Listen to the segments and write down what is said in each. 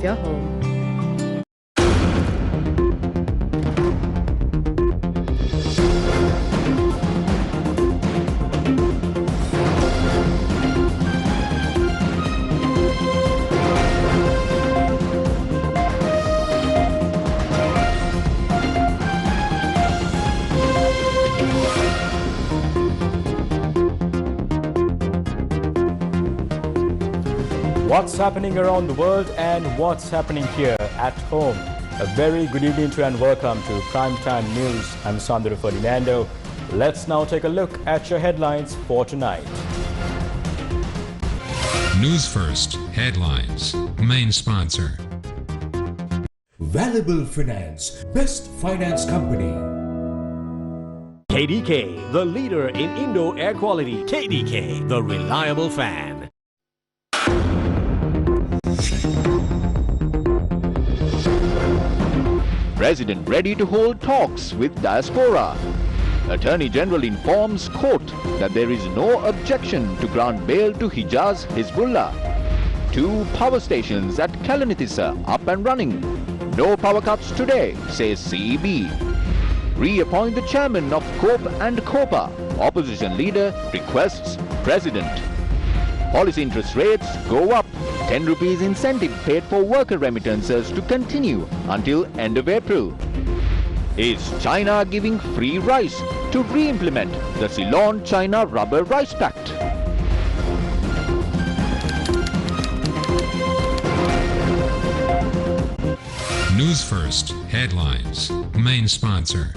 your home. What's happening around the world and what's happening here at home? A very good evening to you and welcome to Primetime News. I'm Sandro Ferdinando. Let's now take a look at your headlines for tonight. News First Headlines. Main sponsor. Valuable Finance, best finance company. KDK, the leader in indoor air quality. KDK, the reliable fan. President ready to hold talks with diaspora. Attorney General informs court that there is no objection to grant bail to Hijaz Hezbollah. 2 power stations at KELANATISSA up and running. No power cuts today, says CEB. Reappoint the chairman of COPE and COPA. Opposition leader requests president. Policy interest rates go up. 10 rupees incentive paid for worker remittances to continue until end of April. Is China giving free rice to re-implement the Ceylon-China Rubber Rice Pact? News First Headlines. Main sponsor.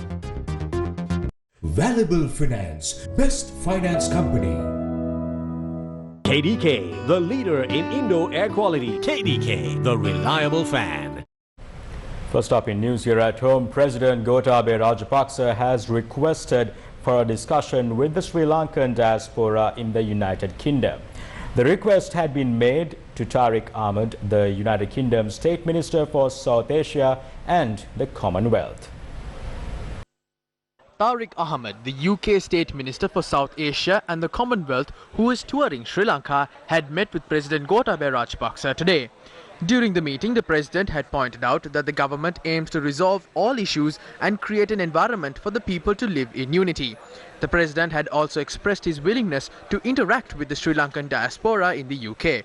Valuable Finance, best finance company. KDK, the leader in indoor air quality. KDK, the reliable fan. First up in news here at home, President Gotabaya Rajapaksa has requested for a discussion with the Sri Lankan diaspora in the United Kingdom. The request had been made to Tariq Ahmed, the United Kingdom State Minister for South Asia and the Commonwealth. Tariq Ahmed, the UK State Minister for South Asia and the Commonwealth, who is touring Sri Lanka, had met with President Gotabaya Rajapaksa today. During the meeting, the President had pointed out that the government aims to resolve all issues and create an environment for the people to live in unity. The President had also expressed his willingness to interact with the Sri Lankan diaspora in the UK.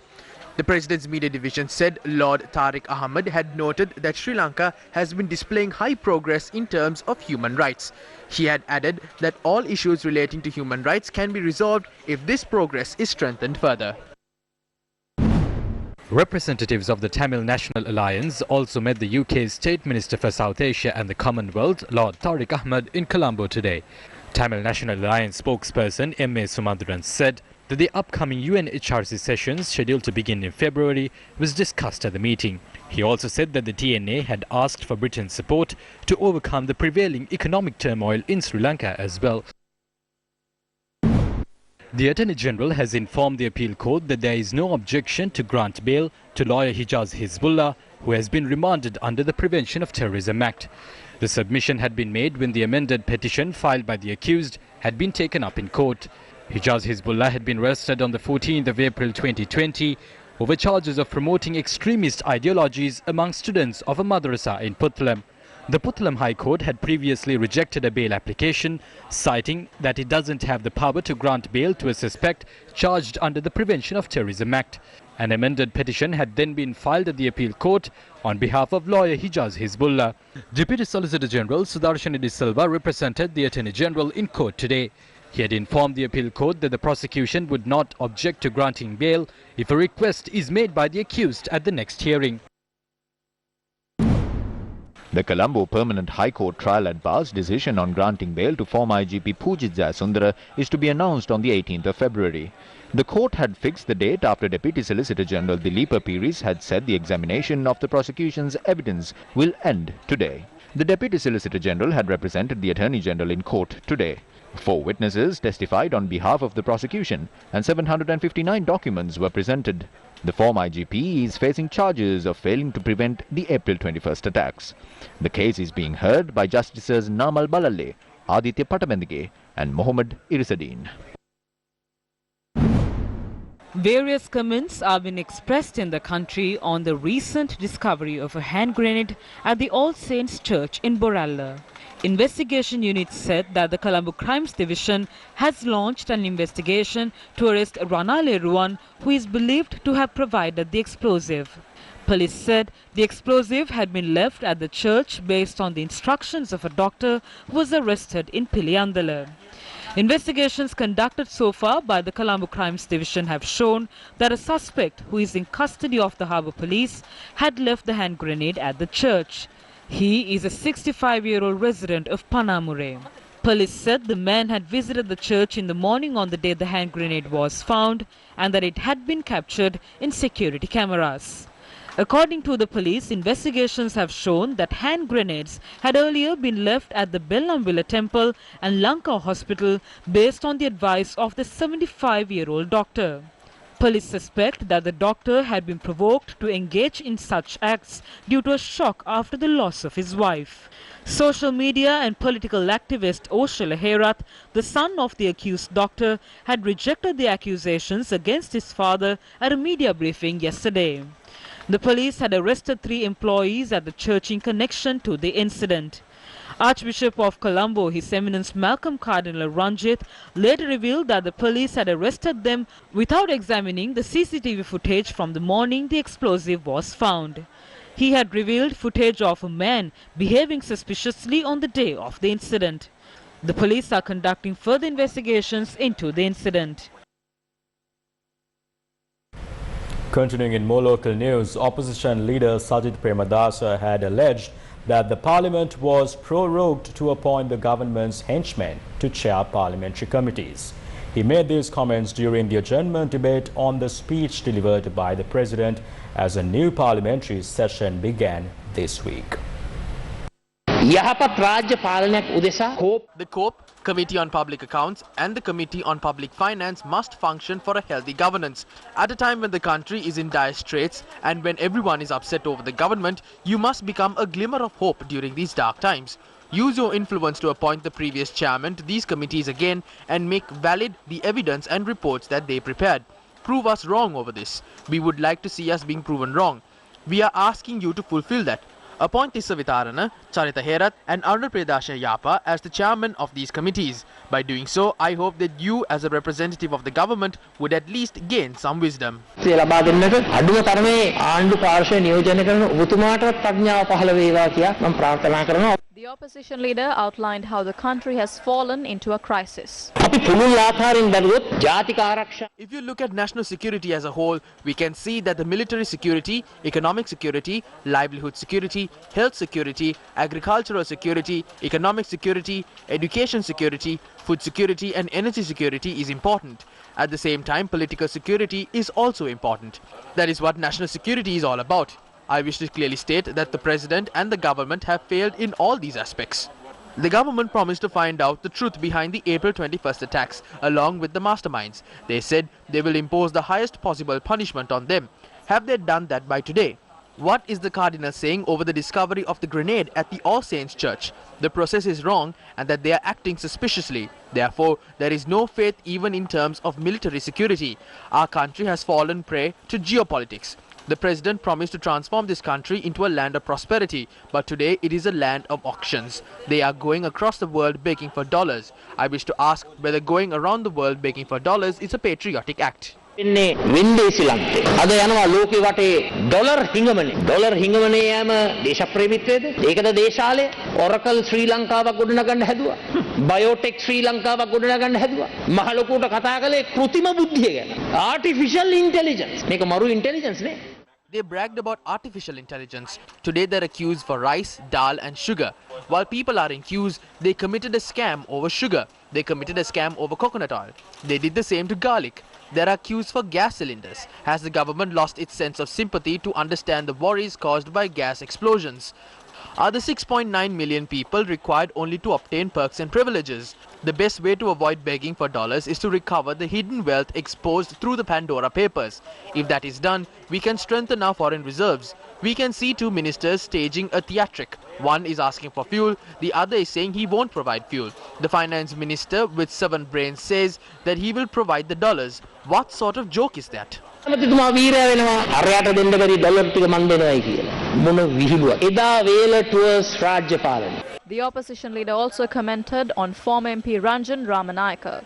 The President's media division said Lord Tariq Ahmed had noted that Sri Lanka has been displaying high progress in terms of human rights. He had added that all issues relating to human rights can be resolved if this progress is strengthened further. Representatives of the Tamil National Alliance also met the UK's State Minister for South Asia and the Commonwealth, Lord Tariq Ahmed, in Colombo today. Tamil National Alliance spokesperson M.A. Sumandran said that the upcoming UNHRC sessions, scheduled to begin in February, was discussed at the meeting. He also said that the TNA had asked for Britain's support to overcome the prevailing economic turmoil in Sri Lanka as well. The Attorney General has informed the appeal court that there is no objection to grant bail to lawyer Hijaz Hezbollah, who has been remanded under the Prevention of Terrorism Act. The submission had been made when the amended petition filed by the accused had been taken up in court. Hijaz Hezbollah had been arrested on the 14th of April 2020 over charges of promoting extremist ideologies among students of a madrasa in Puttalam. The Puttalam High Court had previously rejected a bail application, citing that it doesn't have the power to grant bail to a suspect charged under the Prevention of Terrorism Act. An amended petition had then been filed at the appeal court on behalf of lawyer Hijaz Hezbollah. Deputy Solicitor General Sudarshan De Silva represented the Attorney General in court today. He had informed the appeal court that the prosecution would not object to granting bail if a request is made by the accused at the next hearing. The Colombo Permanent High Court Trial at Bar's decision on granting bail to former IGP Pujit Jayasundara is to be announced on the 18th of February. The court had fixed the date after Deputy Solicitor General Dileepa Piris had said the examination of the prosecution's evidence will end today. The Deputy Solicitor General had represented the Attorney General in court today. 4 witnesses testified on behalf of the prosecution and 759 documents were presented. The former IGP is facing charges of failing to prevent the April 21st attacks. The case is being heard by Justices Namal Balalle, Aditya Patabendige and Mohammad Irisadeen. Various comments have been expressed in the country on the recent discovery of a hand grenade at the All Saints Church in Boralla. Investigation unit said that the Colombo Crimes Division has launched an investigation to arrest Ranale Ruan, who is believed to have provided the explosive. Police said the explosive had been left at the church based on the instructions of a doctor who was arrested in Piliandala. Investigations conducted so far by the Colombo Crimes Division have shown that a suspect who is in custody of the Harbour Police had left the hand grenade at the church. He is a 65-year-old resident of Panamure. Police said the man had visited the church in the morning on the day the hand grenade was found and that it had been captured in security cameras. According to the police, investigations have shown that hand grenades had earlier been left at the Bellamvilla Temple and Lanka Hospital based on the advice of the 75-year-old doctor. Police suspect that the doctor had been provoked to engage in such acts due to a shock after the loss of his wife. Social media and political activist Oshala Herat, the son of the accused doctor, had rejected the accusations against his father at a media briefing yesterday. The police had arrested 3 employees at the church in connection to the incident. Archbishop of Colombo, His Eminence Malcolm Cardinal Ranjit, later revealed that the police had arrested them without examining the CCTV footage from the morning the explosive was found. He had revealed footage of a man behaving suspiciously on the day of the incident. The police are conducting further investigations into the incident. Continuing in more local news, opposition leader Sajid Premadasa had alleged that the parliament was prorogued to appoint the government's henchmen to chair parliamentary committees. He made these comments during the adjournment debate on the speech delivered by the president as a new parliamentary session began this week. The COPE, Committee on Public Accounts, and the Committee on Public Finance must function for a healthy governance. At a time when the country is in dire straits and when everyone is upset over the government, you must become a glimmer of hope during these dark times. Use your influence to appoint the previous chairman to these committees again and make valid the evidence and reports that they prepared. Prove us wrong over this. We would like to see us being proven wrong. We are asking you to fulfill that. Appoint Tissa Vitarana, Charita Herat and Arunal Predasha Yapa as the chairman of these committees. By doing so, I hope that you as a representative of the government would at least gain some wisdom. The opposition leader outlined how the country has fallen into a crisis. If you look at national security as a whole, we can see that the military security, economic security, livelihood security, health security, agricultural security, economic security, education security, food security and energy security is important. At the same time, political security is also important. That is what national security is all about. I wish to clearly state that the President and the government have failed in all these aspects. The government promised to find out the truth behind the April 21st attacks along with the masterminds. They said they will impose the highest possible punishment on them. Have they done that by today? What is the Cardinal saying over the discovery of the grenade at the All Saints Church? The process is wrong and that they are acting suspiciously. Therefore, there is no faith even in terms of military security. Our country has fallen prey to geopolitics. The President promised to transform this country into a land of prosperity, but today it is a land of auctions. They are going across the world begging for dollars. I wish to ask whether going around the world begging for dollars is a patriotic act. Oracle Sri Lanka ගොඩනගන්න හැදුවා. Biotech Sri Lanka ගොඩනගන්න හැදුවා. මහලොකුට කතා කළේ කෘතිම බුද්ධිය ගැන. Artificial intelligence. මේක මරු intelligence නේ. They bragged about artificial intelligence. Today they're accused for rice, dal and sugar. While people are accused, they committed a scam over sugar. They committed a scam over coconut oil. They did the same to garlic. They're accused for gas cylinders. Has the government lost its sense of sympathy to understand the worries caused by gas explosions? Are the 6.9 million people required only to obtain perks and privileges? The best way to avoid begging for dollars is to recover the hidden wealth exposed through the Pandora Papers. If that is done, we can strengthen our foreign reserves. We can see two ministers staging a theatric. One is asking for fuel, the other is saying he won't provide fuel. The finance minister with 7 brains says that he will provide the dollars. What sort of joke is that? The opposition leader also commented on former MP Ranjan Ramanayake.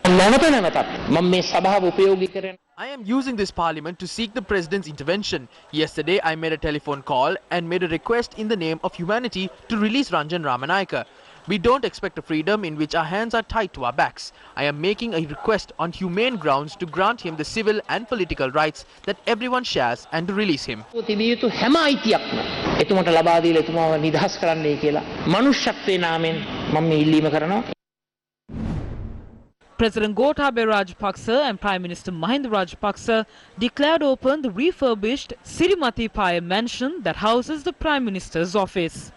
I am using this parliament to seek the president's intervention. Yesterday, I made a telephone call and made a request in the name of humanity to release Ranjan Ramanayake. We don't expect a freedom in which our hands are tied to our backs. I am making a request on humane grounds to grant him the civil and political rights that everyone shares and to release him. President Gotabaya Rajapaksa and Prime Minister Mahinda Rajapaksa declared open the refurbished Sirimati Paya mansion that houses the Prime Minister's office.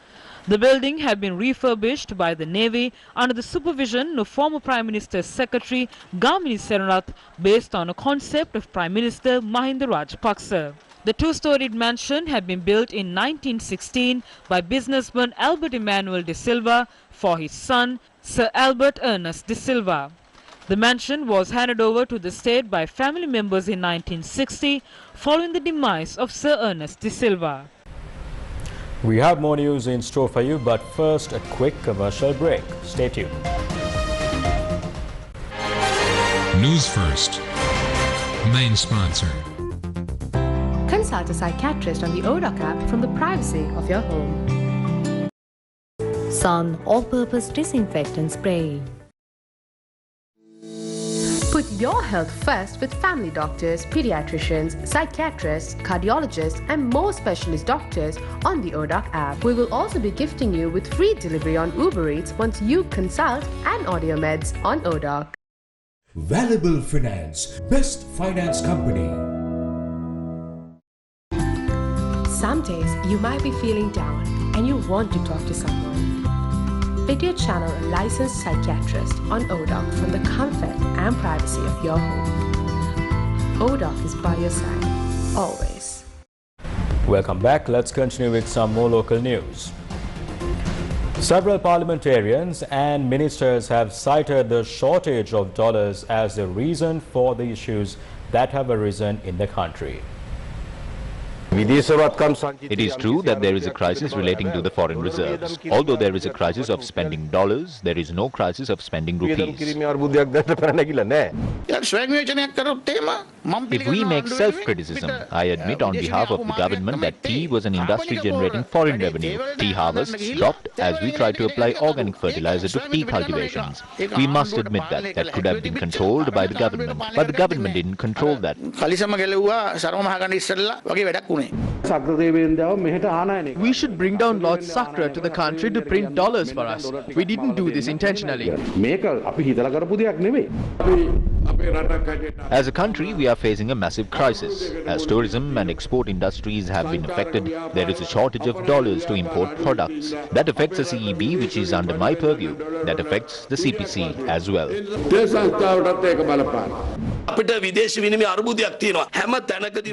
The building had been refurbished by the Navy under the supervision of former Prime Minister's Secretary Gamini Senath based on a concept of Prime Minister Mahinda Rajapaksa. The two-storied mansion had been built in 1916 by businessman Albert Emmanuel de Silva for his son, Sir Albert Ernest de Silva. The mansion was handed over to the state by family members in 1960 following the demise of Sir Ernest de Silva. We have more news in store for you, but first a quick commercial break. Stay tuned. News First. Main sponsor. Consult a psychiatrist on the ODOC app from the privacy of your home. Sun All-Purpose Disinfectant Spray. Put your health first with family doctors, pediatricians, psychiatrists, cardiologists and more specialist doctors on the ODOC app. We will also be gifting you with free delivery on Uber Eats once you consult and order your meds on ODOC. Valuable Finance, best finance company. Some days you might be feeling down and you want to talk to someone. Video channel a licensed psychiatrist on ODOC from the comfort and privacy of your home. ODOC is by your side, always. Welcome back. Let's continue with some more local news. Several parliamentarians and ministers have cited the shortage of dollars as the reason for the issues that have arisen in the country. It is true that there is a crisis relating to the foreign reserves. Although there is a crisis of spending dollars, there is no crisis of spending rupees. If we make self-criticism, I admit on behalf of the government that tea was an industry generating foreign revenue. Tea harvests dropped as we tried to apply organic fertilizer to tea cultivations. We must admit that could have been controlled by the government, but the government didn't control that. We should bring down Lord Sakra to the country to print dollars for us. We didn't do this intentionally. As a country, we are facing a massive crisis. As tourism and export industries have been affected, there is a shortage of dollars to import products. That affects the CEB, which is under my purview. That affects the CPC as well.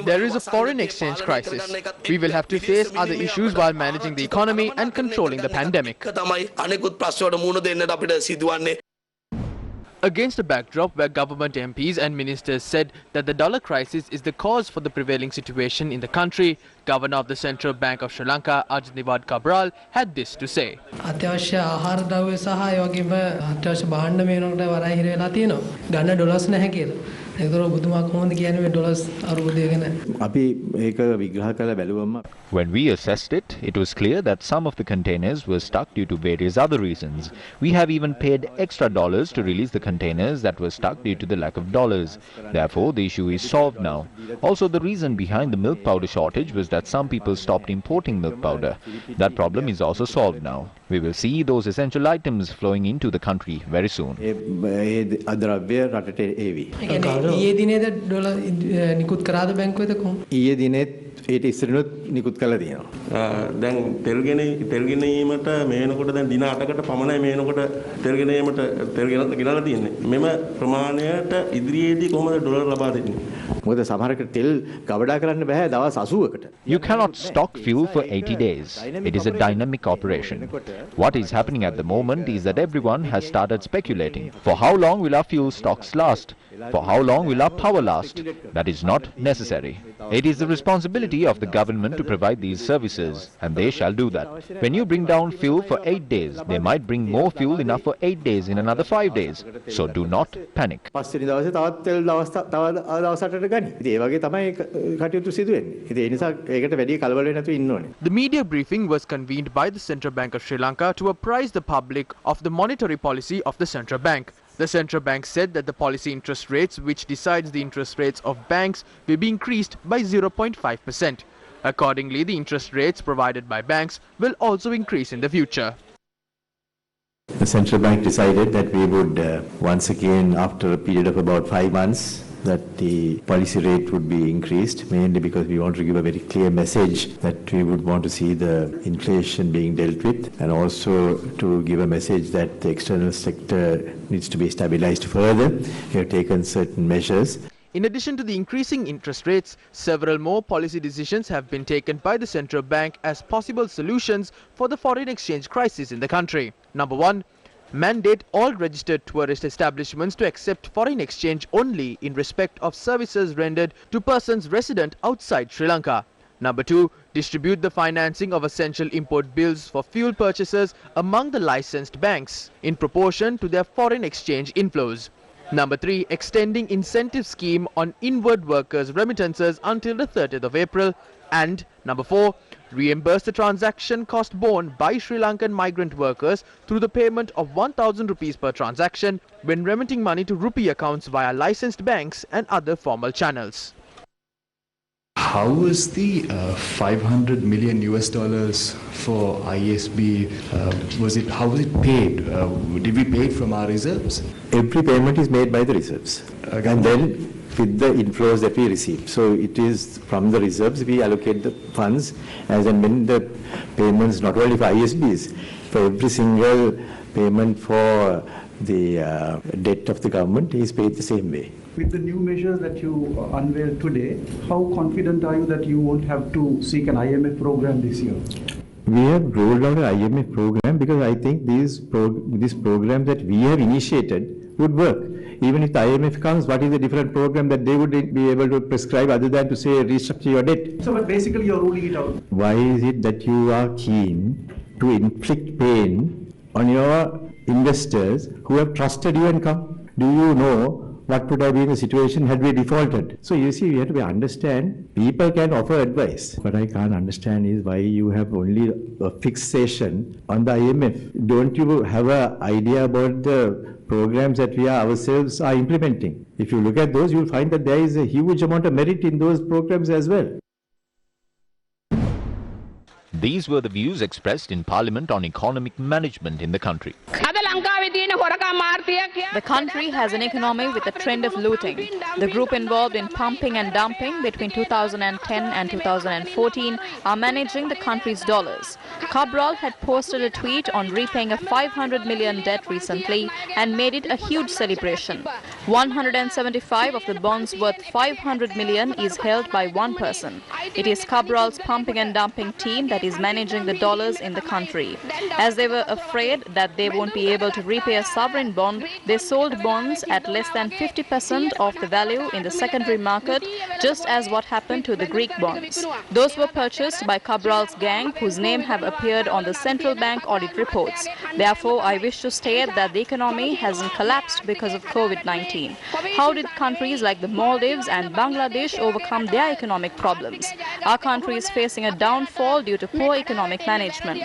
There is a foreign exchange crisis. We will have to face other issues while managing the economy and controlling the pandemic. Against a backdrop where government MPs and ministers said that the dollar crisis is the cause for the prevailing situation in the country, Governor of the Central Bank of Sri Lanka, Ajnivad Cabral, had this to say. When we assessed it, it was clear that some of the containers were stuck due to various other reasons. We have even paid extra dollars to release the containers that were stuck due to the lack of dollars. Therefore, the issue is solved now. Also, the reason behind the milk powder shortage was that some people stopped importing milk powder. That problem is also solved now. We will see those essential items flowing into the country very soon. ඊට ඉස්සරනොත් නිකුත් කළා තියෙනවා. දැන් තෙල් ගෙනීමට මේනකොට දැන් දින 8කට පමණයි මේනකොට තෙල් ගෙනීමට තෙල් ගෙනලා තියෙන්නේ. මෙම ප්‍රමාණයට ඉදිරියේදී කොහොමද ඩොලර් ලබා දෙන්නේ? මොකද සමහරකට තෙල් ගවඩා කරන්න බෑ දවස් 80කට. You cannot stock fuel for 80 days. It is a dynamic operation. What is happening at the moment is that everyone has started speculating. For how long will our fuel stocks last? For how long will our power last? That is not necessary. It is the responsibility of the government to provide these services, and they shall do that. When you bring down fuel for 8 days, they might bring more fuel enough for 8 days in another 5 days. So do not panic. The media briefing was convened by the Central Bank of Sri Lanka to apprise the public of the monetary policy of the Central Bank. The Central Bank said that the policy interest rates, which decides the interest rates of banks, will be increased by 0.5%. Accordingly, the interest rates provided by banks will also increase in the future. The Central Bank decided that we would once again, after a period of about 5 months, that the policy rate would be increased, mainly because we want to give a very clear message that we would want to see the inflation being dealt with, and also to give a message that the external sector needs to be stabilized further. We have taken certain measures. In addition to the increasing interest rates, several more policy decisions have been taken by the Central Bank as possible solutions for the foreign exchange crisis in the country. Number 1, mandate all registered tourist establishments to accept foreign exchange only in respect of services rendered to persons resident outside Sri Lanka. Number 2, distribute the financing of essential import bills for fuel purchases among the licensed banks in proportion to their foreign exchange inflows. Number 3, extending incentive scheme on inward workers' remittances until the 30th of April. And number 4, reimburse the transaction cost borne by Sri Lankan migrant workers through the payment of 1,000 rupees per transaction when remitting money to rupee accounts via licensed banks and other formal channels. How was the $500 million for ISB? How was it paid? Did we pay it from our reserves? Every payment is made by the reserves, and then with the inflows that we receive. So it is from the reserves we allocate the funds as and when the payments, not only for ISBs, for every single payment for the debt of the government is paid the same way. With the new measures that you unveiled today, how confident are you that you won't have to seek an IMF program this year? We have rolled out an IMF program because I think this program that we have initiated would work. Even if the IMF comes, what is the different program that they would be able to prescribe other than to say restructure your debt? So, but basically you're ruling it out. Why is it that you are keen to inflict pain on your investors who have trusted you and come? Do you know what would have been the situation had we defaulted? So you see, we have to understand, people can offer advice. What I can't understand is why you have only a fixation on the IMF. Don't you have an idea about the programs that we ourselves are implementing? If you look at those, you'll find that there is a huge amount of merit in those programs as well. These were the views expressed in Parliament on economic management in the country. The country has an economy with a trend of looting. The group involved in pumping and dumping between 2010 and 2014 are managing the country's dollars. Cabral had posted a tweet on repaying a 500 million debt recently and made it a huge celebration. 175 of the bonds worth 500 million is held by one person. It is Cabral's pumping and dumping team that is managing the dollars in the country. As they were afraid that they won't be able to repay a sovereign bond, they sold bonds at less than 50% of the value in the secondary market, just as what happened to the Greek bonds. Those were purchased by Cabral's gang, whose name have appeared on the central bank audit reports. Therefore, I wish to state that the economy hasn't collapsed because of COVID-19. How did countries like the Maldives and Bangladesh overcome their economic problems? Our country is facing a downfall due to poor economic management.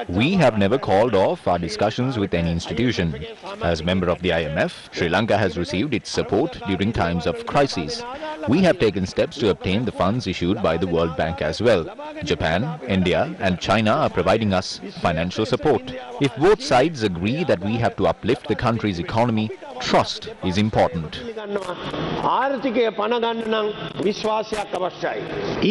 We have never called off our discussions with any institution. As member of the IMF, Sri Lanka has received its support during times of crises. We have taken steps to obtain the funds issued by the World Bank as well. Japan, India and China are providing us financial support. If both sides agree that we have to uplift the country's economy, Trust is important. ආර්ථිකය පණ ගන්න නම් විශ්වාසයක් අවශ්‍යයි.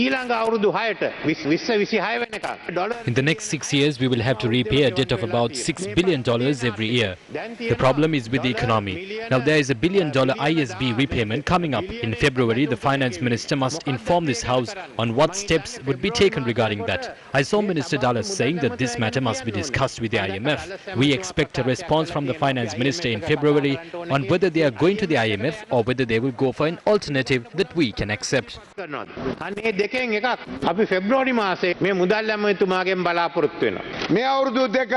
ඊළඟ අවුරුදු 6ට 2026 වෙනකන් In the next 6 years, we will have to repay a debt of about $6 billion every year. The problem is with the economy. Now there is $1 billion ISB repayment coming up. In February, the finance minister must inform this house on what steps would be taken regarding that. I saw Minister Dallas saying that this matter must be discussed with the IMF. We expect a response from the finance minister in February on whether they are going to the IMF or whether they will go for an alternative that we can accept. අනේ දෙකෙන් එකක් අපි පෙබ්‍රුවාරි මාසේ මේ මුදල් ඇමතිතුමාගෙන් බලාපොරොත්තු වෙනවා. මේ අවුරුදු දෙක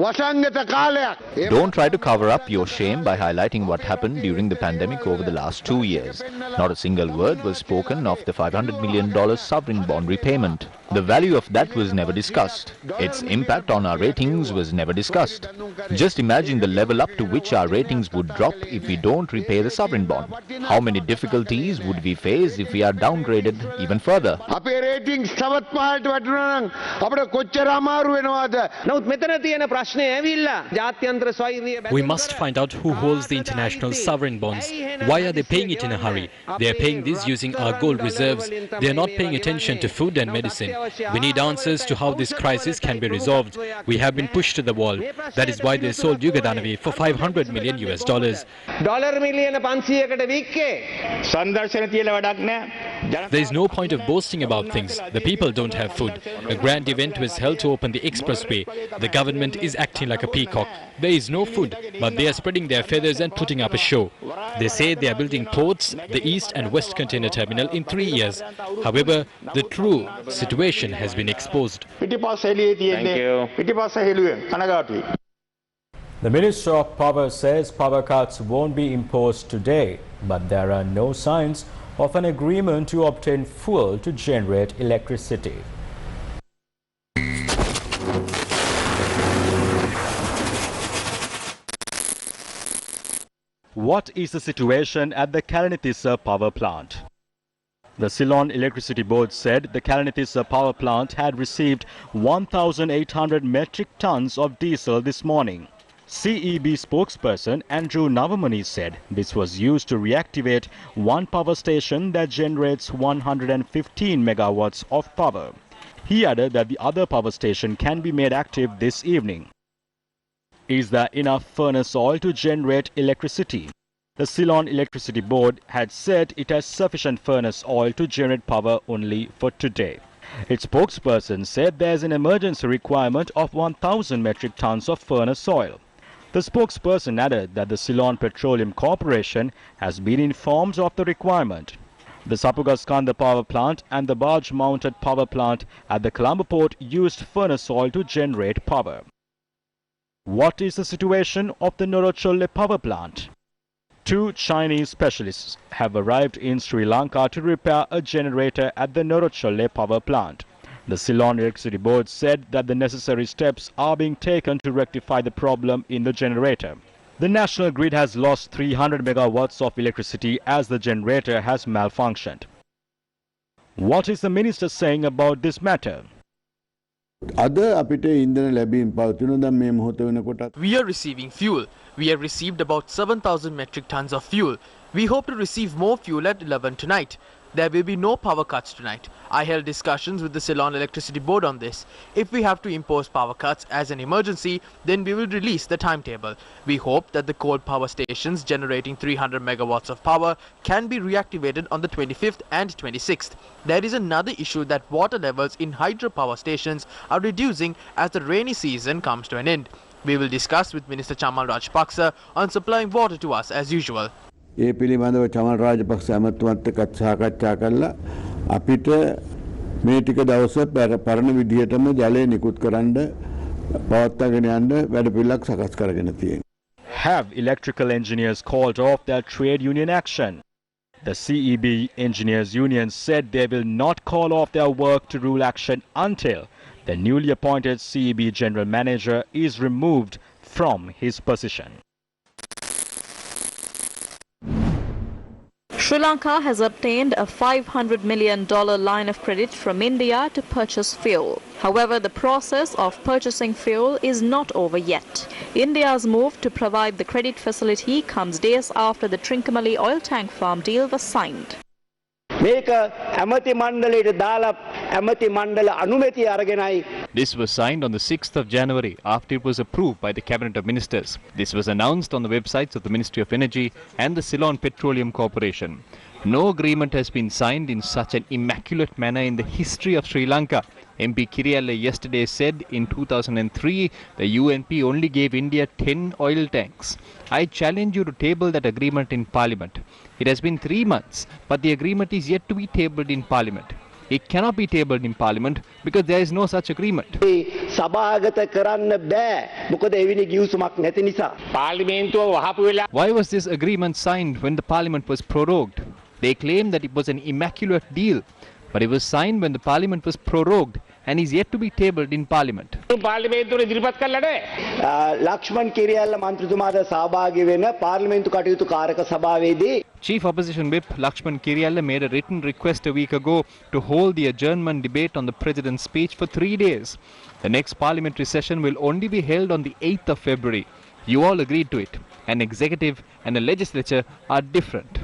වසංගත කාලයක්. Don't try to cover up your shame by highlighting what happened during the pandemic over the last 2 years. Not a single word was spoken of the $500 million sovereign bond repayment. The value of that was never discussed. Its impact on our ratings was never discussed. Just imagine the level up to which our ratings would drop if we don't repay the sovereign bond. How many difficulties would we face if we are downgraded even further? අපේ ratings තවත් පහළට වැටුණා නම් අපිට කොච්චර අමාරු වෙනවද? නමුත් මෙතන තියෙන ප්‍රශ්නේ ඇවිල්ලා ජාත්‍යන්තර ස්වෛරීය We must find out who holds the international sovereign bonds. Why are they paying it in a hurry? They are paying this using our gold reserves. They are not paying attention to food and medicine. We need answers to how this crisis can be resolved. We have been pushed to the wall. That is why they sold Yugadanavi for $500 million. Dollar මිලියන 500කට වික්කේ. සංදර්ශන තියලා වැඩක් නැහැ. There is no point of boasting about things. The people don't have food. A grand event was held to open the expressway. The government is acting like a peacock. There is no food, but they are spreading their feathers and putting up a show. They say they are building ports, the East and West Container Terminal in 3 years. However, the true situation has been exposed. Thank you. The Minister of Power says power cuts won't be imposed today, but there are no signs of an agreement to obtain fuel to generate electricity. What is the situation at the KELANATISSA power plant? The Ceylon Electricity Board said the KELANATISSA power plant had received 1,800 metric tons of diesel this morning. CEB spokesperson Andrew Navamani said this was used to reactivate one power station that generates 115 megawatts of power. He added that the other power station can be made active this evening. Is there enough furnace oil to generate electricity? The Ceylon Electricity Board had said it has sufficient furnace oil to generate power only for today. Its spokesperson said there is an emergency requirement of 1,000 metric tons of furnace oil. The spokesperson added that the Ceylon Petroleum Corporation has been informed of the requirement. The Sapugaskanda power plant and the barge-mounted power plant at the Colombo port used furnace oil to generate power. What is the situation of the NOROCHCHOLAI power plant? 2 Chinese specialists have arrived in Sri Lanka to repair a generator at the NOROCHCHOLAI power plant. The Ceylon Electricity Board said that the necessary steps are being taken to rectify the problem in the generator. The national grid has lost 300 megawatts of electricity as the generator has malfunctioned. What is the minister saying about this matter? We are receiving fuel. We have received about 7,000 metric tons of fuel. We hope to receive more fuel at 11 tonight. There will be no power cuts tonight. I held discussions with the Ceylon Electricity Board on this. If we have to impose power cuts as an emergency, then we will release the timetable. We hope that the coal power stations generating 300 megawatts of power can be reactivated on the 25th and 26th. There is another issue that water levels in hydropower stations are reducing as the rainy season comes to an end. We will discuss with Minister Chamal Rajapaksa on supplying water to us as usual. ඒ පිළිබඳව චමල් රාජපක්ෂ ඇමතුමත් එක්ක සාකච්ඡා කළා අපිට මේ ටික දවස් පරණ විදිහටම ජලය නිකුත් කරන්න පවත්වාගෙන යන්න වැඩපිළිවෙලක් සකස් කරගෙන තියෙනවා. Have electrical engineers called off their trade union action? The CEB Engineers Union said they will not call off their work to rule action until the newly appointed CEB General Manager is removed from his position. Sri Lanka has obtained a $500 million line of credit from India to purchase fuel. However, the process of purchasing fuel is not over yet. India's move to provide the credit facility comes days after the Trincomalee oil tank farm deal was signed. This was signed on the 6th of January after it was approved by the Cabinet of Ministers. This was announced on the websites of the Ministry of Energy and the Ceylon Petroleum Corporation. No agreement has been signed in such an immaculate manner in the history of Sri Lanka. MP Kiriyalla yesterday said in 2003 the UNP only gave India 10 oil tanks. I challenge you to table that agreement in Parliament. It has been 3 months, but the agreement is yet to be tabled in Parliament. It cannot be tabled in Parliament because there is no such agreement. Why was this agreement signed when the Parliament was prorogued? They claim that it was an immaculate deal, but it was signed when the Parliament was prorogued and is yet to be tabled in Parliament. Chief Opposition Whip Lakshman Kiriyalla made a written request a week ago to hold the adjournment debate on the President's speech for 3 days. The next parliamentary session will only be held on the 8th of February. You all agreed to it. An executive and a legislature are different.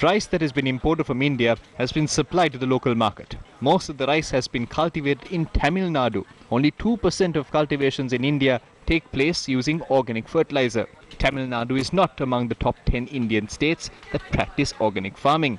Rice that has been imported from India has been supplied to the local market. Most of the rice has been cultivated in Tamil Nadu. Only 2% of cultivations in India take place using organic fertilizer. Tamil Nadu is not among the top 10 Indian states that practice organic farming.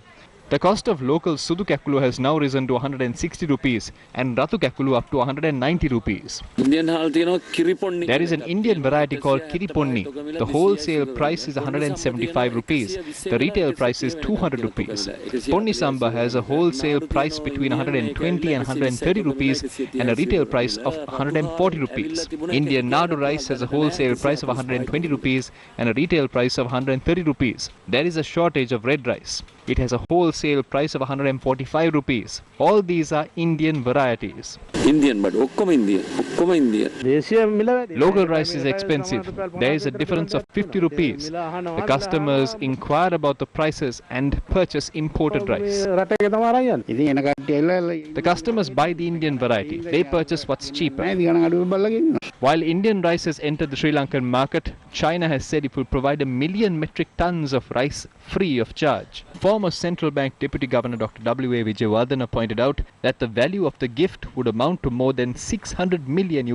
The cost of local Sudu Kakulu has now risen to 160 rupees and Ratu Kakulu up to 190 rupees. There is an Indian variety called Kiriponni. The wholesale price is 175 rupees. The retail price is 200 rupees. Ponni Samba has a wholesale price between 120 and 130 rupees and a retail price of 140 rupees. Indian Nadu rice has a wholesale price of 120 rupees and a retail price of 130 rupees. There is a shortage of red rice. It has a wholesale price of 145 rupees. All these are Indian varieties. Local rice is expensive. There is a difference of 50 rupees. The customers inquire about the prices and purchase imported rice. The customers buy the Indian variety. They purchase what's cheaper. While Indian rice has entered the Sri Lankan market, China has said it will provide 1 million metric tons of rice free of charge. Former Central Bank Deputy Governor Dr. W.A. Vijayawardena pointed out that the value of the gift would amount to more than $600 million.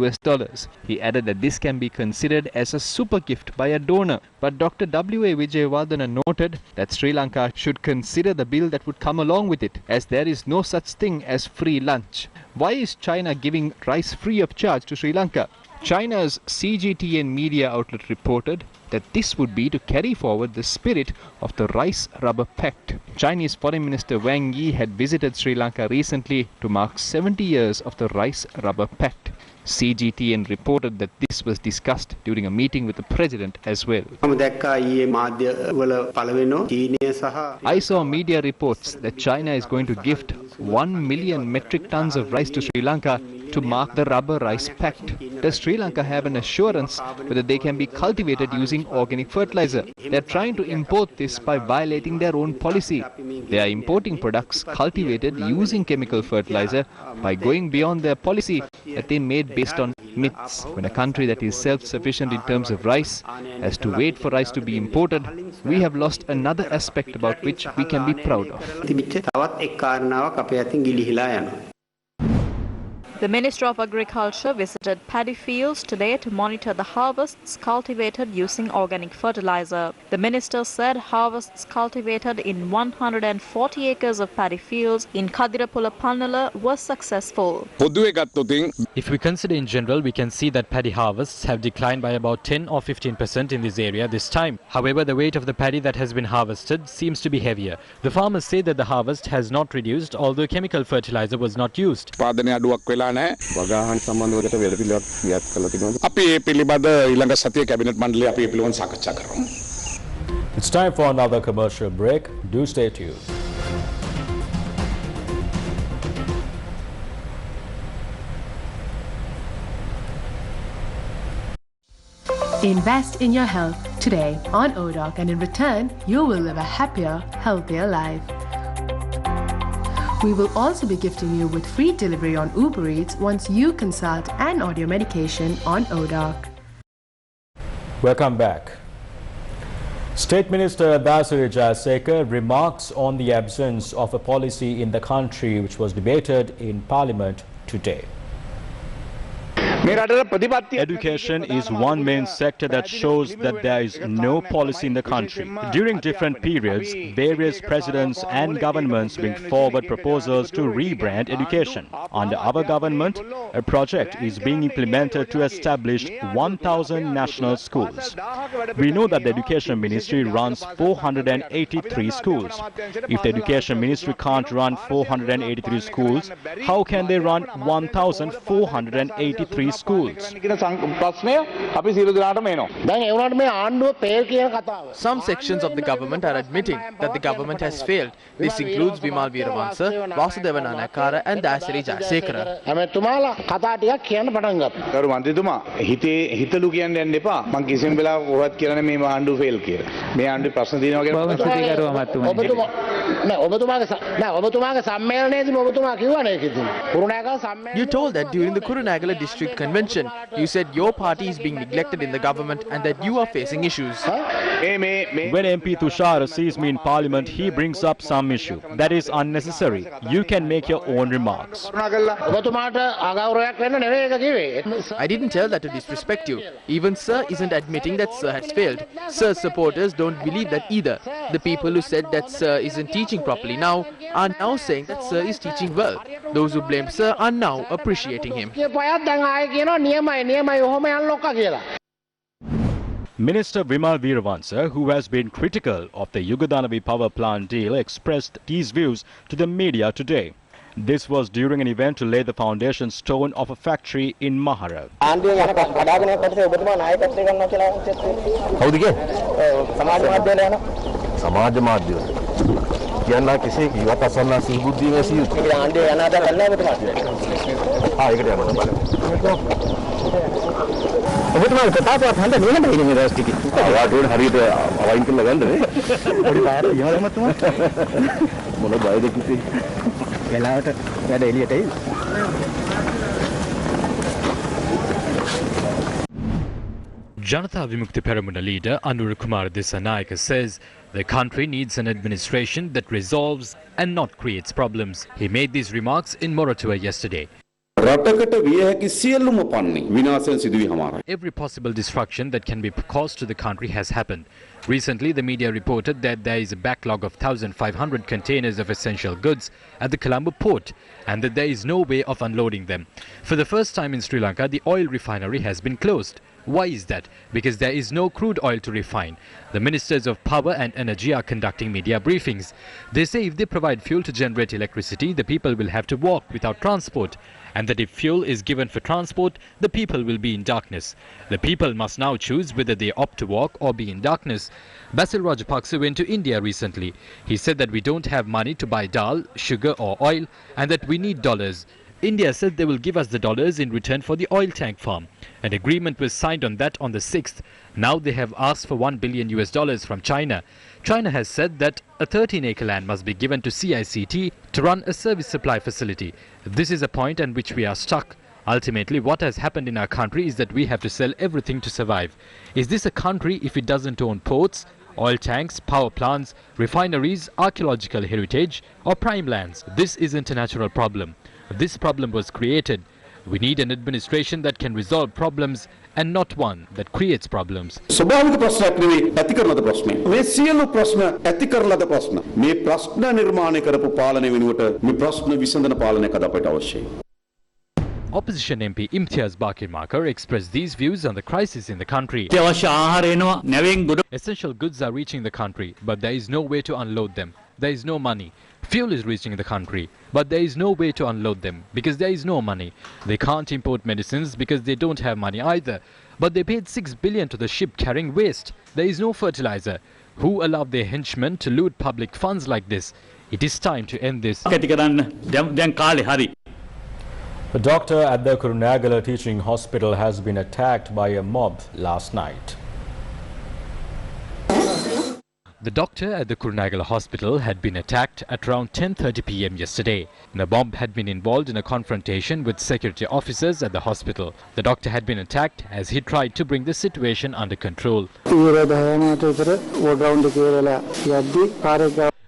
He added that this can be considered as a super gift by a donor. But Dr. W.A. Vijayawardena noted that Sri Lanka should consider the bill that would come along with it, as there is no such thing as free lunch. Why is China giving rice free of charge to Sri Lanka? China's CGTN media outlet reported that this would be to carry forward the spirit of the Rice Rubber Pact. Chinese Foreign Minister Wang Yi had visited Sri Lanka recently to mark 70 years of the Rice Rubber Pact. CGTN reported that this was discussed during a meeting with the president as well. I saw media reports that China is going to gift 1 million metric tons of rice to Sri Lanka to mark the Rubber Rice Pact. Does Sri Lanka have an assurance whether they can be cultivated using organic fertilizer? They are trying to import this by violating their own policy. They are importing products cultivated using chemical fertilizer by going beyond their policy that they made based on myths. When a country that is self-sufficient in terms of rice has to wait for rice to be imported, we have lost another aspect about which we can be proud of. The Minister of Agriculture visited paddy fields today to monitor the harvests cultivated using organic fertilizer. The minister said harvests cultivated in 140 acres of paddy fields in Kadirapula Pannala were successful. If we consider in general, we can see that paddy harvests have declined by about 10 or 15% in this area this time. However, the weight of the paddy that has been harvested seems to be heavier. The farmers say that the harvest has not reduced, although chemical fertilizer was not used. It's time for another commercial break. Do stay tuned. Invest in your health today on ODOC, and in return, you will live a happier, healthier life. We will also be gifting you with free delivery on Uber Eats once you consult and order your medication on ODOC. Welcome back. State Minister Dasari Jayasekara remarks on the absence of a policy in the country which was debated in Parliament today. Education is one main sector that shows that there is no policy in the country. During different periods, various presidents and governments bring forward proposals to rebrand education. Under our government, a project is being implemented to establish 1,000 national schools. We know that the Education Ministry runs 483 schools. If the Education Ministry can't run 483 schools, how can they run 1,483 schools? Some sections of the government are admitting that the government has failed. This includes Vimal Veeravansa, Vasudevan Anakara and Dasari Jayasekara. You told that during the Kurunegala district convention, you said your party is being neglected in the government and that you are facing issues. When MP Tushar sees me in Parliament, he brings up some issue. That is unnecessary. You can make your own remarks. I didn't tell that to disrespect you. Even Sir isn't admitting that Sir has failed. Sir's supporters don't believe that either. The people who said that Sir isn't teaching properly now are now saying that Sir is teaching well. Those who blame Sir are now appreciating him. Minister Vimal Veeravansa, who has been critical of the Yugadanavi power plant deal, expressed these views to the media today. This was during an event to lay the foundation stone of a factory in Mahara. Janatha Vimukti Peramuna leader Anurukumar Dissanayake says the country needs an administration that resolves and not creates problems. He made these remarks in Moratuwa yesterday. Every possible destruction that can be caused to the country has happened. Recently, the media reported that there is a backlog of 1,500 containers of essential goods at the Colombo port and that there is no way of unloading them. For the first time in Sri Lanka, the oil refinery has been closed. Why is that? Because there is no crude oil to refine. The ministers of power and energy are conducting media briefings. They say if they provide fuel to generate electricity, the people will have to walk without transport. And that if fuel is given for transport, the people will be in darkness. The people must now choose whether they opt to walk or be in darkness. Basil Rajapaksa went to India recently. He said that we don't have money to buy dal, sugar or oil and that we need dollars. India said they will give us the dollars in return for the oil tank farm. An agreement was signed on that on the 6th. Now they have asked for $1 billion from China. China has said that a 13-acre land must be given to CICT to run a service supply facility. This is a point at which we are stuck. Ultimately, what has happened in our country is that we have to sell everything to survive. Is this a country if it doesn't own ports, oil tanks, power plants, refineries, archaeological heritage or prime lands? This isn't a natural problem. This problem was created. We need an administration that can resolve problems and not one that creates problems. ස්වභාවික ප්‍රශ්නයක් නෙවෙයි ඇති කරන ලද ප්‍රශ්නය. මේ සියලු ප්‍රශ්න ඇති කරන ලද ප්‍රශ්න. මේ ප්‍රශ්න නිර්මාණය කරපු පාලනය වෙනුවට මේ ප්‍රශ්න විසඳන පාලනයක් අද අපට අවශ්‍යයි. Opposition MP Imtiaz Bakir Makar expressed these views on the crisis in the country. Essential goods are reaching the country, but there is no way to unload them. There is no money. Fuel is reaching the country, but there is no way to unload them because there is no money. They can't import medicines because they don't have money either. But they paid $6 billion to the ship carrying waste. There is no fertilizer. Who allowed their henchmen to loot public funds like this? It is time to end this. A doctor at the Kurunegala Teaching Hospital has been attacked by a mob last night. The doctor at the Kurunegala Hospital had been attacked at around 10:30 p.m. yesterday. The mob had been involved in a confrontation with security officers at the hospital. The doctor had been attacked as he tried to bring the situation under control.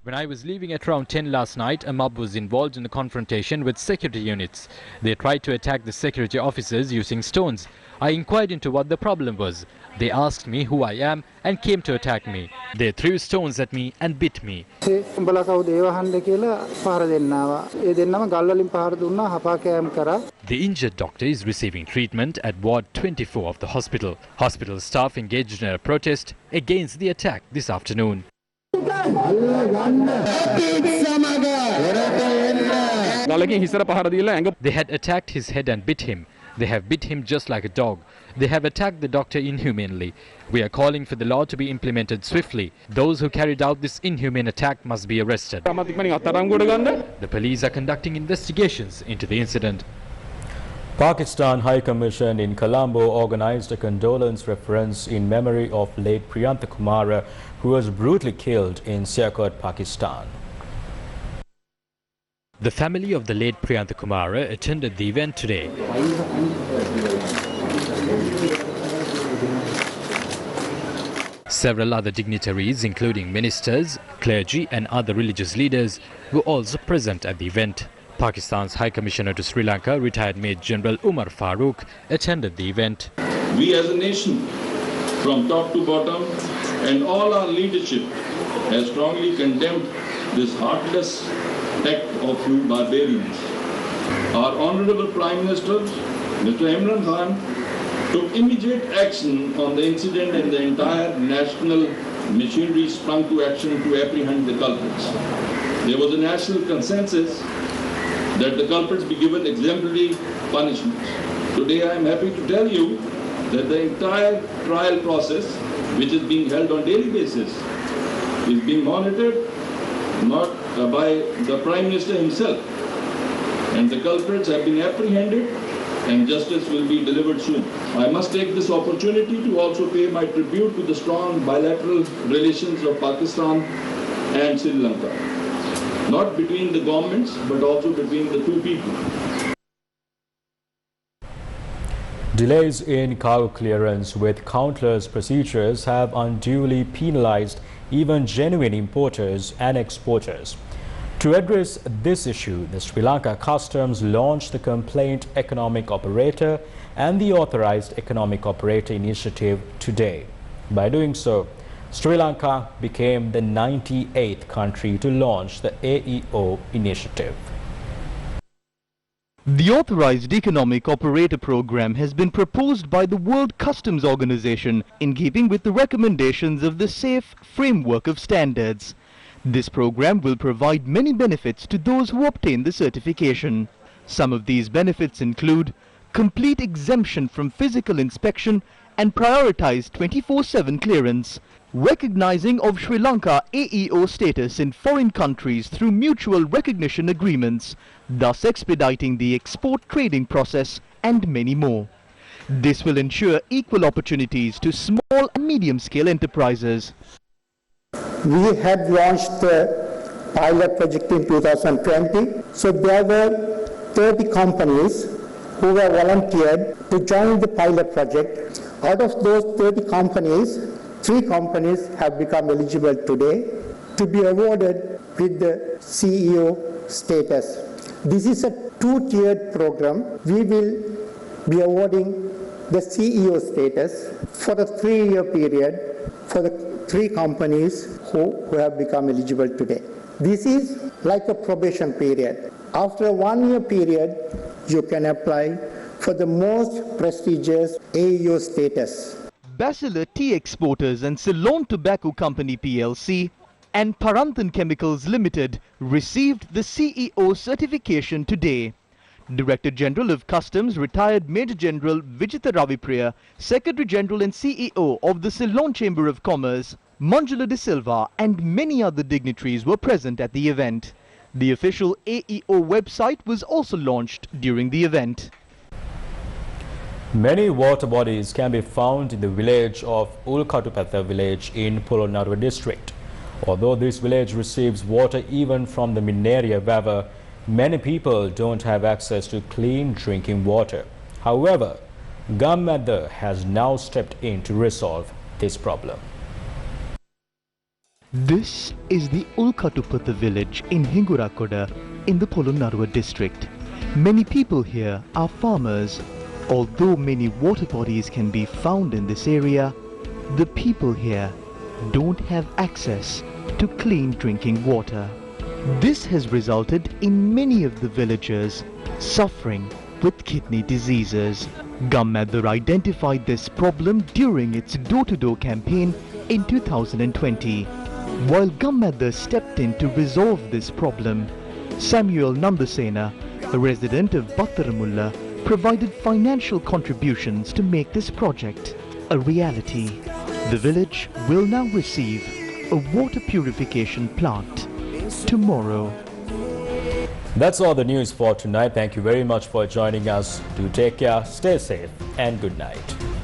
When I was leaving at around 10 last night, a mob was involved in a confrontation with security units. They tried to attack the security officers using stones. I inquired into what the problem was. They asked me who I am and came to attack me. They threw stones at me and bit me. The injured doctor is receiving treatment at Ward 24 of the hospital. Hospital staff engaged in a protest against the attack this afternoon. They had attacked his head and bit him. They have bit him just like a dog. They have attacked the doctor inhumanely. We are calling for the law to be implemented swiftly. Those who carried out this inhumane attack must be arrested. The police are conducting investigations into the incident. Pakistan High Commission in Colombo organized a condolence reference in memory of late Priyantha Kumara, who was brutally killed in Sialkot, Pakistan. The family of the late Priyantha Kumara attended the event today. Several other dignitaries, including ministers, clergy and other religious leaders, were also present at the event. Pakistan's High Commissioner to Sri Lanka, retired Major General Umar Farooq, attended the event. We as a nation, from top to bottom, and all our leadership has strongly condemned this heartless act of you barbarians. Our Honorable Prime Minister, Mr. Imran Khan, took immediate action on the incident and the entire national machinery sprung to action to apprehend the culprits. There was a national consensus that the culprits be given exemplary punishment. Today I am happy to tell you that the entire trial process, which is being held on daily basis, is being monitored not by the Prime Minister himself, and the culprits have been apprehended and justice will be delivered soon. I must take this opportunity to also pay my tribute to the strong bilateral relations of Pakistan and Sri Lanka, not between the governments but also between the two people. Delays in cargo clearance with countless procedures have unduly penalized even genuine importers and exporters. To address this issue, the Sri Lanka Customs launched the Complaint Economic Operator and the Authorized Economic Operator initiative today. By doing so, Sri Lanka became the 98th country to launch the AEO initiative. The Authorized Economic Operator program has been proposed by the World Customs Organization in keeping with the recommendations of the SAFE framework of standards. This program will provide many benefits to those who obtain the certification. Some of these benefits include complete exemption from physical inspection and prioritized 24/7 clearance, recognizing of Sri Lanka AEO status in foreign countries through mutual recognition agreements, thus expediting the export trading process, and many more. This will ensure equal opportunities to small and medium-scale enterprises. We had launched the pilot project in 2020, so there were 30 companies who were volunteered to join the pilot project. Out of those 30 companies, 3 companies have become eligible today to be awarded with the CEO status. This is a 2-tiered program. We will be awarding the CEO status for a 3-year period for the 3 companies who have become eligible today. This is like a probation period. After a 1-year period, you can apply for the most prestigious AEO status. Bachelor Tea Exporters and Ceylon Tobacco Company PLC and Paranthan Chemicals Limited received the CEO certification today. Director General of Customs, retired Major General Vijitha Ravipriya, Secretary General and CEO of the Ceylon Chamber of Commerce, Manjula De Silva, and many other dignitaries were present at the event. The official AEO website was also launched during the event. Many water bodies can be found in the village of Ulkatupatha village in Polonnaruwa district. Although this village receives water even from the Mineria River, many people don't have access to clean drinking water. However, Gammadda has now stepped in to resolve this problem. This is the Ulkatupatha village in Hingurakoda in the Polonnaruwa district. Many people here are farmers. Although many water bodies can be found in this area, the people here don't have access to clean drinking water. This has resulted in many of the villagers suffering with kidney diseases. Gammadda identified this problem during its door-to-door campaign in 2020. While Gammadda stepped in to resolve this problem, Samuel Nandasena, a resident of Battaramulla, provided financial contributions to make this project a reality. The village will now receive a water purification plant tomorrow. That's all the news for tonight. Thank you very much for joining us. Do take care, stay safe, and good night.